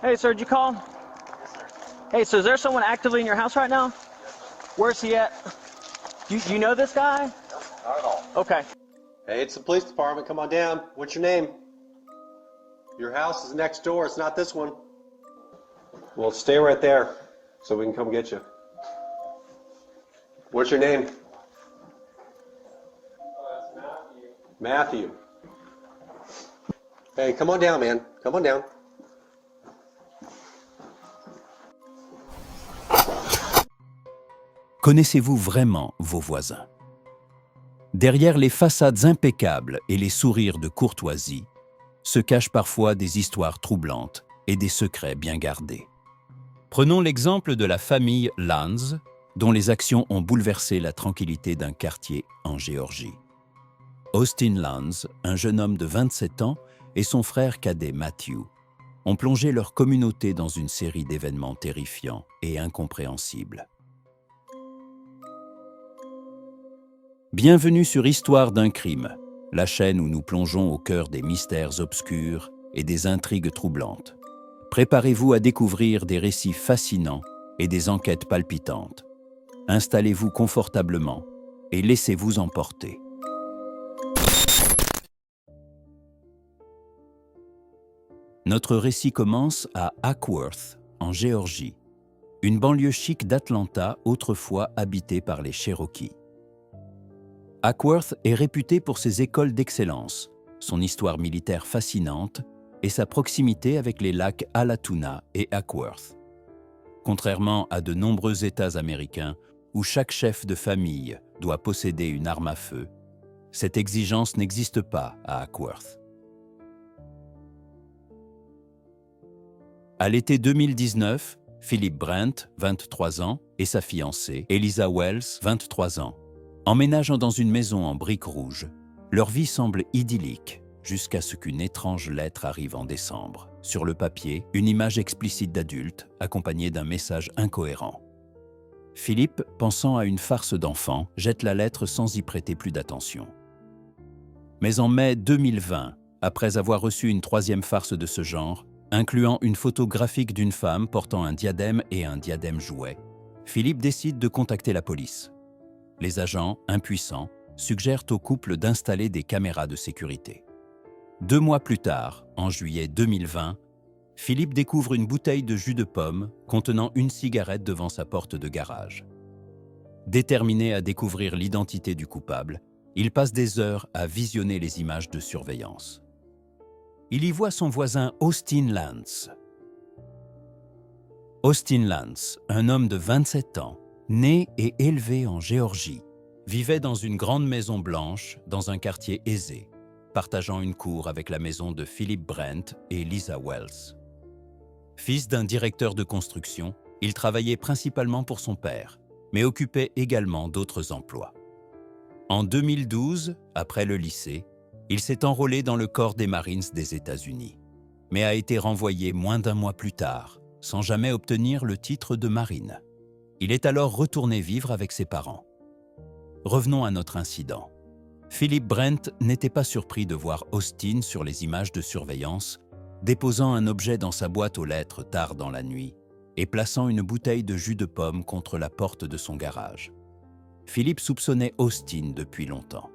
Hey, sir, did you call? Hey, so is there someone actively in your house right now? Where's he at? You know this guy? Not at all. Okay. Hey, it's the police department. Come on down. What's your name? Your house is next door. It's not this one. Well, stay right there so we can come get you. What's your name? Matthew. Hey, come on down, man. Come on down. Connaissez-vous vraiment vos voisins? Derrière les façades impeccables et les sourires de courtoisie, se cachent parfois des histoires troublantes et des secrets bien gardés. Prenons l'exemple de la famille Lanz, dont les actions ont bouleversé la tranquillité d'un quartier en Géorgie. Austin Lanz, un jeune homme de 27 ans, et son frère cadet Matthew ont plongé leur communauté dans une série d'événements terrifiants et incompréhensibles. Bienvenue sur Histoire d'un crime, la chaîne où nous plongeons au cœur des mystères obscurs et des intrigues troublantes. Préparez-vous à découvrir des récits fascinants et des enquêtes palpitantes. Installez-vous confortablement et laissez-vous emporter. Notre récit commence à Acworth, en Géorgie, une banlieue chic d'Atlanta autrefois habitée par les Cherokees. Acworth est réputé pour ses écoles d'excellence, son histoire militaire fascinante et sa proximité avec les lacs Allatoona et Acworth. Contrairement à de nombreux États américains où chaque chef de famille doit posséder une arme à feu, cette exigence n'existe pas à Acworth. À l'été 2019, Philip Brent, 23 ans, et sa fiancée, Eliza Wells, 23 ans, emménagent dans une maison en briques rouges. Leur vie semble idyllique, jusqu'à ce qu'une étrange lettre arrive en décembre. Sur le papier, une image explicite d'adulte, accompagnée d'un message incohérent. Philippe, pensant à une farce d'enfant, jette la lettre sans y prêter plus d'attention. Mais en mai 2020, après avoir reçu une troisième farce de ce genre, incluant une photo graphique d'une femme portant un diadème et un diadème jouet, Philippe décide de contacter la police. Les agents, impuissants, suggèrent au couple d'installer des caméras de sécurité. 2 mois plus tard, en juillet 2020, Philippe découvre une bouteille de jus de pomme contenant une cigarette devant sa porte de garage. Déterminé à découvrir l'identité du coupable, il passe des heures à visionner les images de surveillance. Il y voit son voisin Austin Lanz. Austin Lanz, un homme de 27 ans, né et élevé en Géorgie, vivait dans une grande maison blanche dans un quartier aisé, partageant une cour avec la maison de Philip Brent et Lisa Wells. Fils d'un directeur de construction, il travaillait principalement pour son père, mais occupait également d'autres emplois. En 2012, après le lycée, il s'est enrôlé dans le corps des Marines des États-Unis, mais a été renvoyé moins d'1 mois plus tard, sans jamais obtenir le titre de marine. Il est alors retourné vivre avec ses parents. Revenons à notre incident. Philip Brent n'était pas surpris de voir Austin sur les images de surveillance, déposant un objet dans sa boîte aux lettres tard dans la nuit et plaçant une bouteille de jus de pomme contre la porte de son garage. Philip soupçonnait Austin depuis longtemps.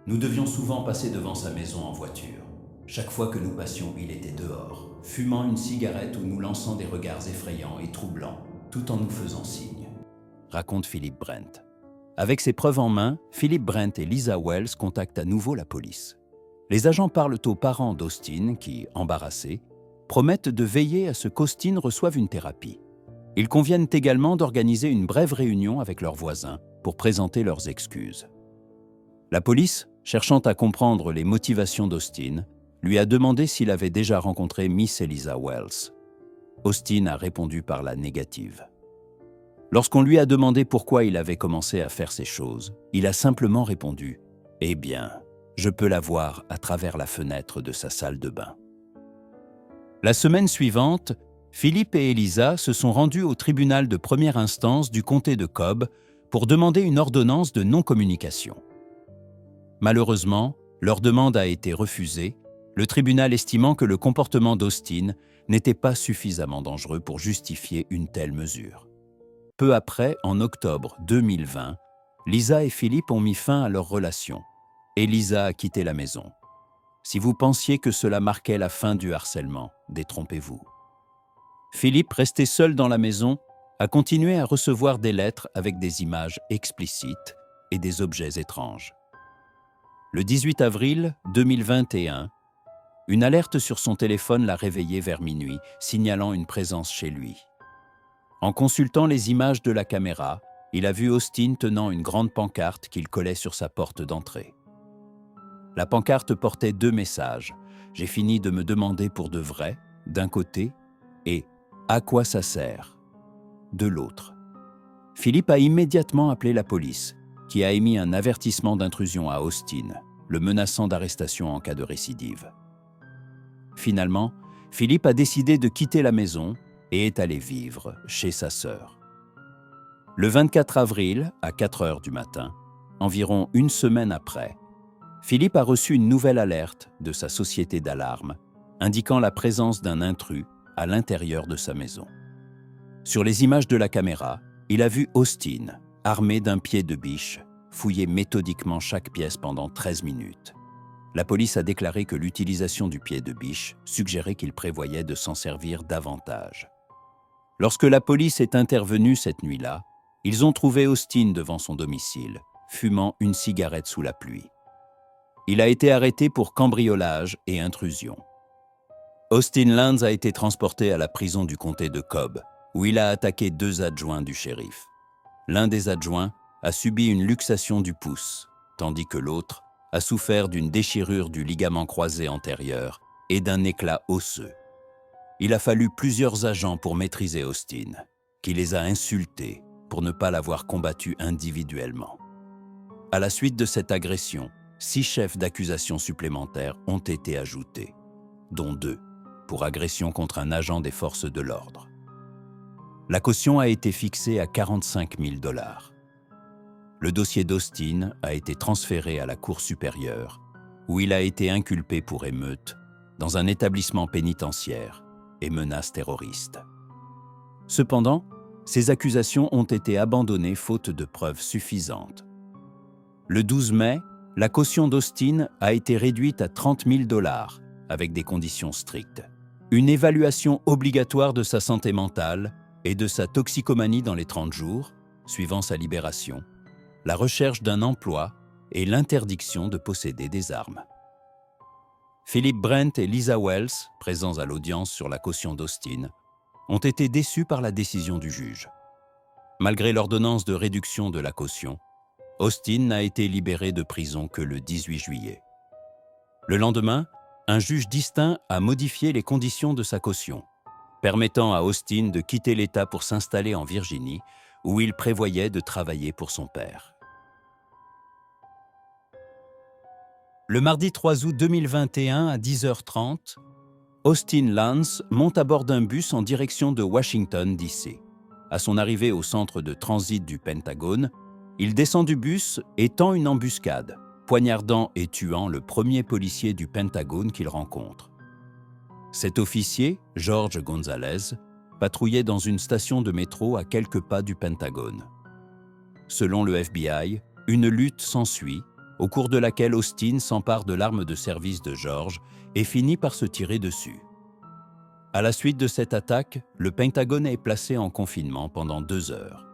Nous devions souvent passer devant sa maison en voiture. Chaque fois que nous passions, il était dehors, fumant une cigarette ou nous lançant des regards effrayants et troublants, tout en nous faisant signe, raconte Philip Brent. Avec ses preuves en main, Philip Brent et Lisa Wells contactent à nouveau la police. Les agents parlent aux parents d'Austin qui, embarrassés, promettent de veiller à ce qu'Austin reçoive une thérapie. Ils conviennent également d'organiser une brève réunion avec leurs voisins pour présenter leurs excuses. La police, cherchant à comprendre les motivations d'Austin, lui a demandé s'il avait déjà rencontré Miss Eliza Wells. Austin a répondu par la négative. Lorsqu'on lui a demandé pourquoi il avait commencé à faire ces choses, il a simplement répondu « Eh bien, je peux la voir à travers la fenêtre de sa salle de bain. » La semaine suivante, Philippe et Eliza se sont rendus au tribunal de première instance du comté de Cobb pour demander une ordonnance de non-communication. Malheureusement, leur demande a été refusée le tribunal estimant que le comportement d'Austin n'était pas suffisamment dangereux pour justifier une telle mesure. Peu après, en octobre 2020, Lisa et Philippe ont mis fin à leur relation et Lisa a quitté la maison. Si vous pensiez que cela marquait la fin du harcèlement, détrompez-vous. Philippe, resté seul dans la maison, a continué à recevoir des lettres avec des images explicites et des objets étranges. Le 18 avril 2021, une alerte sur son téléphone l'a réveillé vers minuit, signalant une présence chez lui. En consultant les images de la caméra, il a vu Austin tenant une grande pancarte qu'il collait sur sa porte d'entrée. La pancarte portait 2 messages. « J'ai fini de me demander pour de vrai » d'un côté et « À quoi ça sert » de l'autre. Philippe a immédiatement appelé la police, qui a émis un avertissement d'intrusion à Austin, le menaçant d'arrestation en cas de récidive. Finalement, Philippe a décidé de quitter la maison et est allé vivre chez sa sœur. Le 24 avril, à 4 heures du matin, environ une semaine après, Philippe a reçu une nouvelle alerte de sa société d'alarme, indiquant la présence d'un intrus à l'intérieur de sa maison. Sur les images de la caméra, il a vu Austin, armé d'un pied de biche, fouiller méthodiquement chaque pièce pendant 13 minutes. La police a déclaré que l'utilisation du pied de biche suggérait qu'il prévoyait de s'en servir davantage. Lorsque la police est intervenue cette nuit-là, ils ont trouvé Austin devant son domicile, fumant une cigarette sous la pluie. Il a été arrêté pour cambriolage et intrusion. Austin Lance a été transporté à la prison du comté de Cobb, où il a attaqué 2 adjoints du shérif. L'un des adjoints a subi une luxation du pouce, tandis que l'autre a souffert d'une déchirure du ligament croisé antérieur et d'un éclat osseux. Il a fallu plusieurs agents pour maîtriser Austin, qui les a insultés pour ne pas l'avoir combattu individuellement. À la suite de cette agression, 6 chefs d'accusation supplémentaires ont été ajoutés, dont 2 pour agression contre un agent des forces de l'ordre. La caution a été fixée à 45 000 $. Le dossier d'Austin a été transféré à la Cour supérieure, où il a été inculpé pour émeute dans un établissement pénitentiaire et menaces terroristes. Cependant, ces accusations ont été abandonnées faute de preuves suffisantes. Le 12 mai, la caution d'Austin a été réduite à 30 000 $ avec des conditions strictes. Une évaluation obligatoire de sa santé mentale et de sa toxicomanie dans les 30 jours, suivant sa libération, la recherche d'un emploi et l'interdiction de posséder des armes. Philip Brent et Lisa Wells, présents à l'audience sur la caution d'Austin, ont été déçus par la décision du juge. Malgré l'ordonnance de réduction de la caution, Austin n'a été libéré de prison que le 18 juillet. Le lendemain, un juge distinct a modifié les conditions de sa caution, permettant à Austin de quitter l'État pour s'installer en Virginie, où il prévoyait de travailler pour son père. Le mardi 3 août 2021 à 10h30, Austin Lance monte à bord d'un bus en direction de Washington, D.C. À son arrivée au centre de transit du Pentagone, il descend du bus et tend une embuscade, poignardant et tuant le premier policier du Pentagone qu'il rencontre. Cet officier, George Gonzalez, patrouillait dans une station de métro à quelques pas du Pentagone. Selon le FBI, une lutte s'ensuit, au cours de laquelle Austin s'empare de l'arme de service de George et finit par se tirer dessus. À la suite de cette attaque, le Pentagone est placé en confinement pendant 2 heures.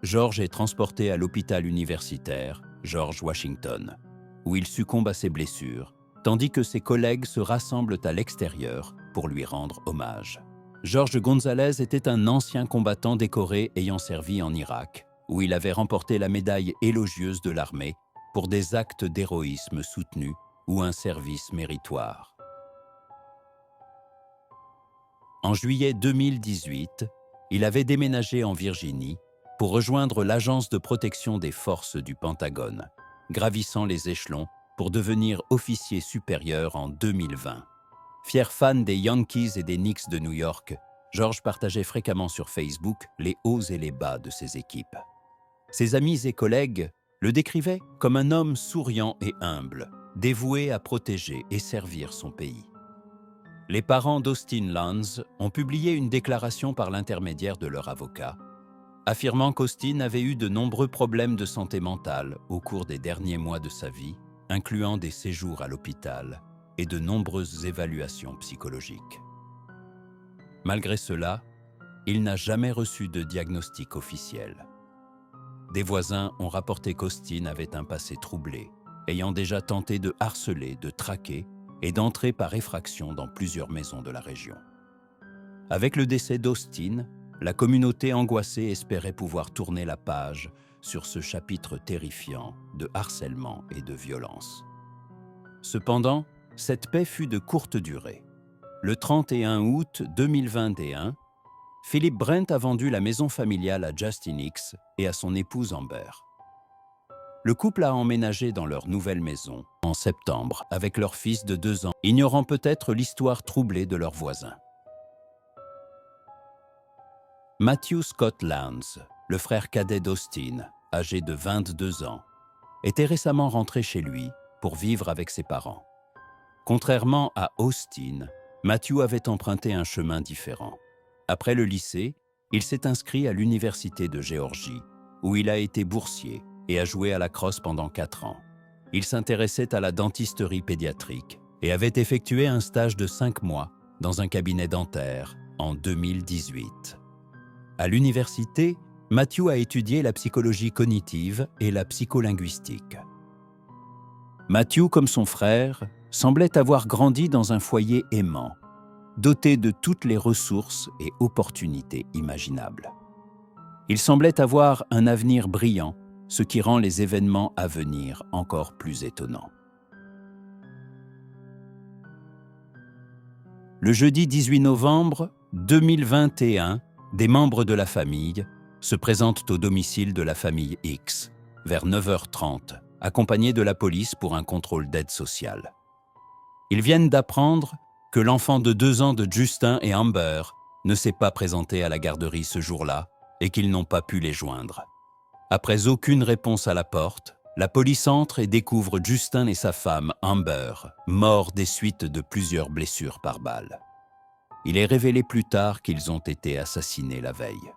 George est transporté à l'hôpital universitaire George Washington, où il succombe à ses blessures, tandis que ses collègues se rassemblent à l'extérieur pour lui rendre hommage. George Gonzalez était un ancien combattant décoré ayant servi en Irak, où il avait remporté la médaille élogieuse de l'armée pour des actes d'héroïsme soutenus ou un service méritoire. En juillet 2018, il avait déménagé en Virginie pour rejoindre l'Agence de protection des forces du Pentagone, gravissant les échelons pour devenir officier supérieur en 2020. Fier fan des Yankees et des Knicks de New York, George partageait fréquemment sur Facebook les hauts et les bas de ses équipes. Ses amis et collègues le décrivaient comme un homme souriant et humble, dévoué à protéger et servir son pays. Les parents d'Austin Lanz ont publié une déclaration par l'intermédiaire de leur avocat, affirmant qu'Austin avait eu de nombreux problèmes de santé mentale au cours des derniers mois de sa vie, incluant des séjours à l'hôpital et de nombreuses évaluations psychologiques. Malgré cela, il n'a jamais reçu de diagnostic officiel. Des voisins ont rapporté qu'Austin avait un passé troublé, ayant déjà tenté de harceler, de traquer et d'entrer par effraction dans plusieurs maisons de la région. Avec le décès d'Austin, la communauté angoissée espérait pouvoir tourner la page sur ce chapitre terrifiant de harcèlement et de violence. Cependant, cette paix fut de courte durée. Le 31 août 2021, Philip Brent a vendu la maison familiale à Justin Hicks et à son épouse Amber. Le couple a emménagé dans leur nouvelle maison en septembre avec leur fils de 2 ans, ignorant peut-être l'histoire troublée de leurs voisins. Matthew Scott Lanz, le frère cadet d'Austin, âgé de 22 ans, était récemment rentré chez lui pour vivre avec ses parents. Contrairement à Austin, Matthew avait emprunté un chemin différent. Après le lycée, il s'est inscrit à l'Université de Géorgie, où il a été boursier et a joué à la crosse pendant 4 ans. Il s'intéressait à la dentisterie pédiatrique et avait effectué un stage de 5 mois dans un cabinet dentaire en 2018. À l'université, Matthew a étudié la psychologie cognitive et la psycholinguistique. Matthew, comme son frère, semblait avoir grandi dans un foyer aimant, doté de toutes les ressources et opportunités imaginables. Il semblait avoir un avenir brillant, ce qui rend les événements à venir encore plus étonnants. Le jeudi 18 novembre 2021, des membres de la famille se présentent au domicile de la famille X, vers 9h30, accompagnés de la police pour un contrôle d'aide sociale. Ils viennent d'apprendre que l'enfant de 2 ans de Justin et Amber ne s'est pas présenté à la garderie ce jour-là et qu'ils n'ont pas pu les joindre. Après aucune réponse à la porte, la police entre et découvre Justin et sa femme, Amber, morts des suites de plusieurs blessures par balle. Il est révélé plus tard qu'ils ont été assassinés la veille.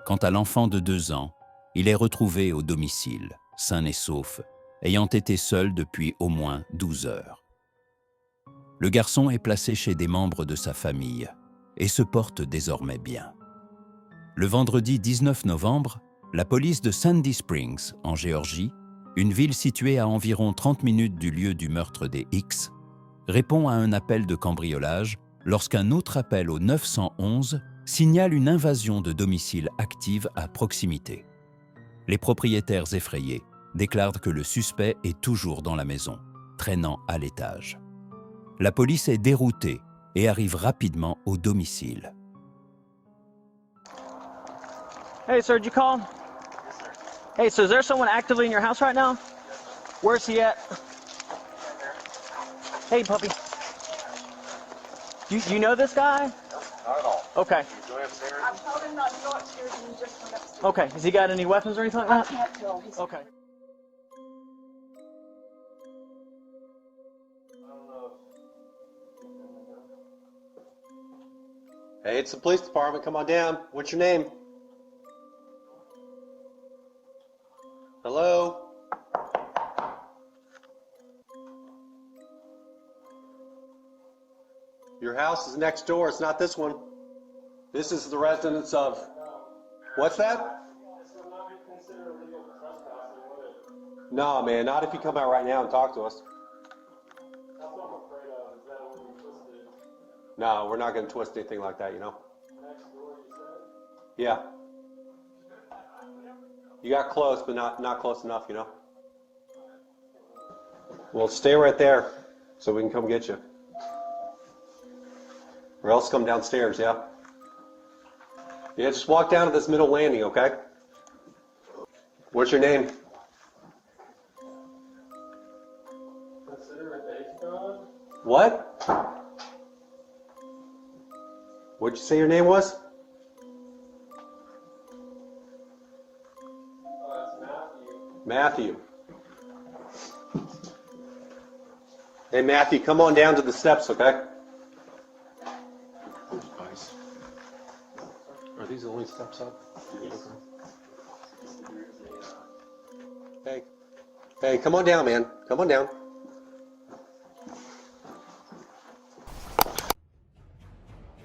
Quant à l'enfant de 2 ans, il est retrouvé au domicile, sain et sauf, ayant été seul depuis au moins 12 heures. Le garçon est placé chez des membres de sa famille et se porte désormais bien. Le vendredi 19 novembre, la police de Sandy Springs, en Géorgie, une ville située à environ 30 minutes du lieu du meurtre des Hicks, répond à un appel de cambriolage lorsqu'un autre appel au 911 signale une invasion de domicile active à proximité. Les propriétaires effrayés déclarent que le suspect est toujours dans la maison, traînant à l'étage. La police est déroutée et arrive rapidement au domicile. Hey, sir, did you call? Yes, sir. Hey, so is there someone actively in your house right now? Where's he at? Hey, puppy. You know this guy? Not at all. Okay. He's going upstairs. I told him not to go upstairs and he just went upstairs. Okay. Has he got any weapons or anything like I that? can't tell. He's Okay. Hey, it's the police department. Come on down. What's your name? Hello? Your house is next door. It's not this one. This is the residence of... What's that? No, man, not if you come out right now and talk to us. That's what I'm afraid of, is that when we twisted No, we're not going to twist anything like that, you know? next door, you said? Yeah. You got close, but not close enough, you know? Well, stay right there so we can come get you. Or else come downstairs, yeah? Yeah, just walk down to this middle landing, okay? What's your name? Consider a day gone? What? What'd you say your name was? That's Matthew. Matthew. Hey, Matthew, come on down to the steps, okay? Are these the only steps up? Hey, hey, come on down, man. Come on down.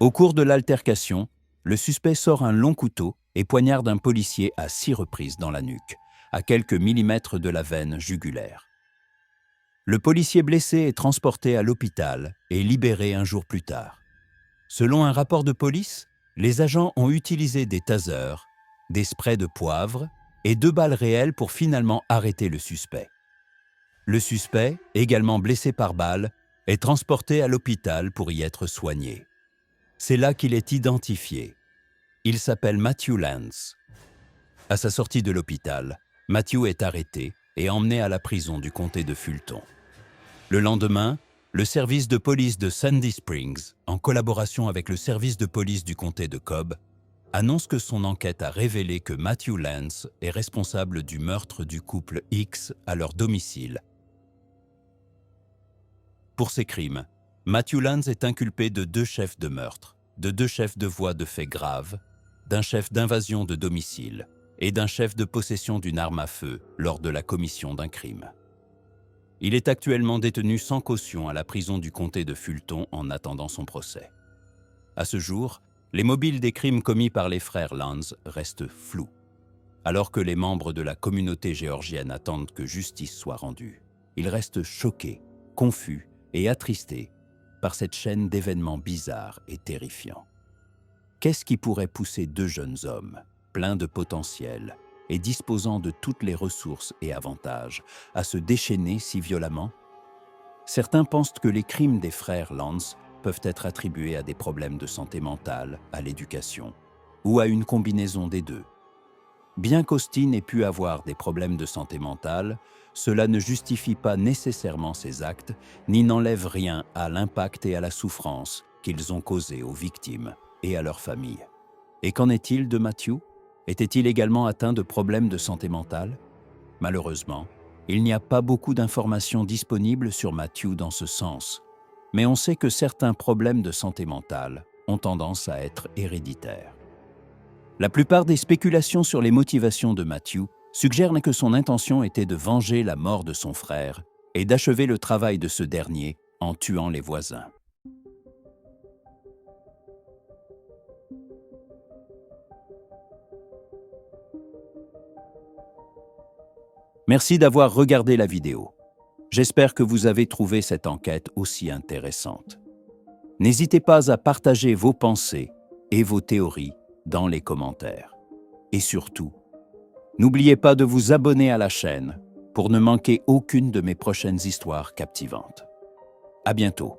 Au cours de l'altercation, le suspect sort un long couteau et poignarde un policier à 6 reprises dans la nuque, à quelques millimètres de la veine jugulaire. Le policier blessé est transporté à l'hôpital et libéré un jour plus tard. Selon un rapport de police, les agents ont utilisé des tasers, des sprays de poivre et 2 balles réelles pour finalement arrêter le suspect. Le suspect, également blessé par balle, est transporté à l'hôpital pour y être soigné. C'est là qu'il est identifié. Il s'appelle Matthew Lance. À sa sortie de l'hôpital, Matthew est arrêté et emmené à la prison du comté de Fulton. Le lendemain, le service de police de Sandy Springs, en collaboration avec le service de police du comté de Cobb, annonce que son enquête a révélé que Matthew Lance est responsable du meurtre du couple X à leur domicile. Pour ces crimes, Matthew Lance est inculpé de 2 chefs de meurtre, de 2 chefs de voies de faits graves, d'un chef d'invasion de domicile et d'un chef de possession d'une arme à feu lors de la commission d'un crime. Il est actuellement détenu sans caution à la prison du comté de Fulton en attendant son procès. À ce jour, les mobiles des crimes commis par les frères Lance restent flous, alors que les membres de la communauté géorgienne attendent que justice soit rendue. Ils restent choqués, confus et attristés par cette chaîne d'événements bizarres et terrifiants. Qu'est-ce qui pourrait pousser 2 jeunes hommes, pleins de potentiel et disposant de toutes les ressources et avantages, à se déchaîner si violemment? Certains pensent que les crimes des frères Lance peuvent être attribués à des problèmes de santé mentale, à l'éducation, ou à une combinaison des deux. Bien qu'Austin ait pu avoir des problèmes de santé mentale, cela ne justifie pas nécessairement ses actes, ni n'enlève rien à l'impact et à la souffrance qu'ils ont causés aux victimes et à leurs familles. Et qu'en est-il de Matthew? Était-il également atteint de problèmes de santé mentale? Malheureusement, il n'y a pas beaucoup d'informations disponibles sur Matthew dans ce sens, mais on sait que certains problèmes de santé mentale ont tendance à être héréditaires. La plupart des spéculations sur les motivations de Matthew suggèrent que son intention était de venger la mort de son frère et d'achever le travail de ce dernier en tuant les voisins. Merci d'avoir regardé la vidéo. J'espère que vous avez trouvé cette enquête aussi intéressante. N'hésitez pas à partager vos pensées et vos théories dans les commentaires. Et surtout, n'oubliez pas de vous abonner à la chaîne pour ne manquer aucune de mes prochaines histoires captivantes. À bientôt.